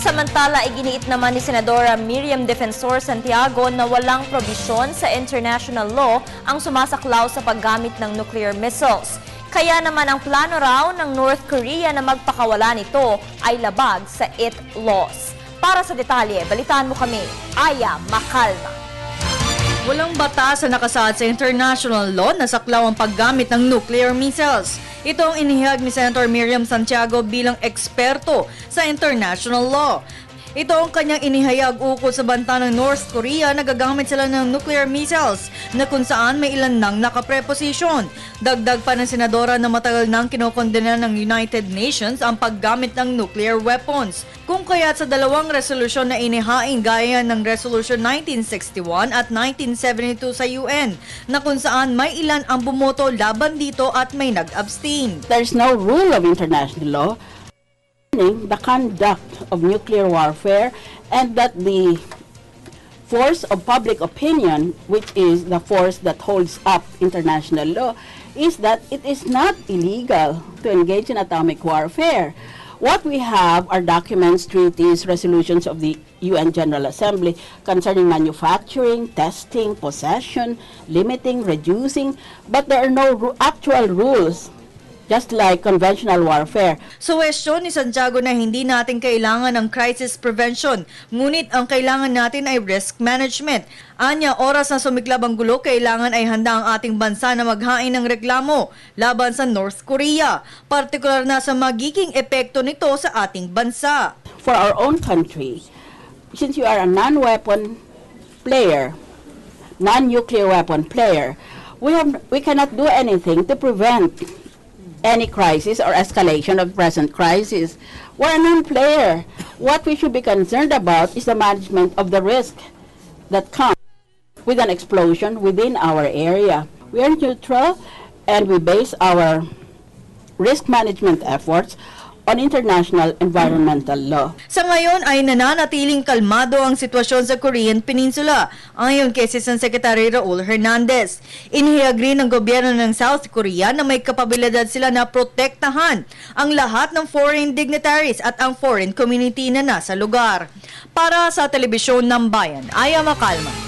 Samantala, iginiit naman ni Senadora Miriam Defensor Santiago na walang probisyon sa international law ang sumasaklaw sa paggamit ng nuclear missiles. Kaya naman ang plano raw ng North Korea na magpakawala nito ay labag sa IT laws. Para sa detalye, balitaan mo kami, Aya Macalma. Walang batas na nakasaad sa international law na saklaw ang paggamit ng nuclear missiles. Ito ang inihayag ni Senator Miriam Santiago bilang eksperto sa international law. Ito ang kanyang inihayag ukol sa banta ng North Korea na gagamit sila ng nuclear missiles na kung saan may ilan nang nakapreposisyon. Dagdag pa ng senadora na matagal nang kinokondena ng United Nations ang paggamit ng nuclear weapons. Kung kaya't sa dalawang resolusyon na inihain gaya ng Resolution 1961 at 1972 sa UN na kung saan may ilan ang bumoto laban dito at may nag-abstain. There's no rule of international law the conduct of nuclear warfare, and that the force of public opinion, which is the force that holds up international law, is that it is not illegal to engage in atomic warfare. What we have are documents, treaties, resolutions of the UN General Assembly concerning manufacturing, testing, possession, limiting, reducing, but there are no actual rules, just like conventional warfare. Suwestyon ni Santiago na hindi natin kailangan ng crisis prevention, ngunit ang kailangan natin ay risk management. Anya, oras na sumiklab ang gulo, kailangan ay handa ang ating bansa na maghain ng reklamo laban sa North Korea, partikular na sa magiging epekto nito sa ating bansa. For our own country, since you are a non-weapon player, non-nuclear weapon player, we cannot do anything to prevent any crisis or escalation of present crisis. We're a non-player. What we should be concerned about is the management of the risk that comes with an explosion within our area. We are neutral and we base our risk management efforts on international environmental law. Sa ngayon ay nananatiling kalmado ang sitwasyon sa Korean Peninsula, ayon kay Assistant Secretary Raul Hernandez. Inihayag rin ng gobyerno ng South Korea na may kapabilidad sila na protektahan ang lahat ng foreign dignitaries at ang foreign community na nasa lugar. Para sa Telebisyon ng Bayan, Aya Macalma.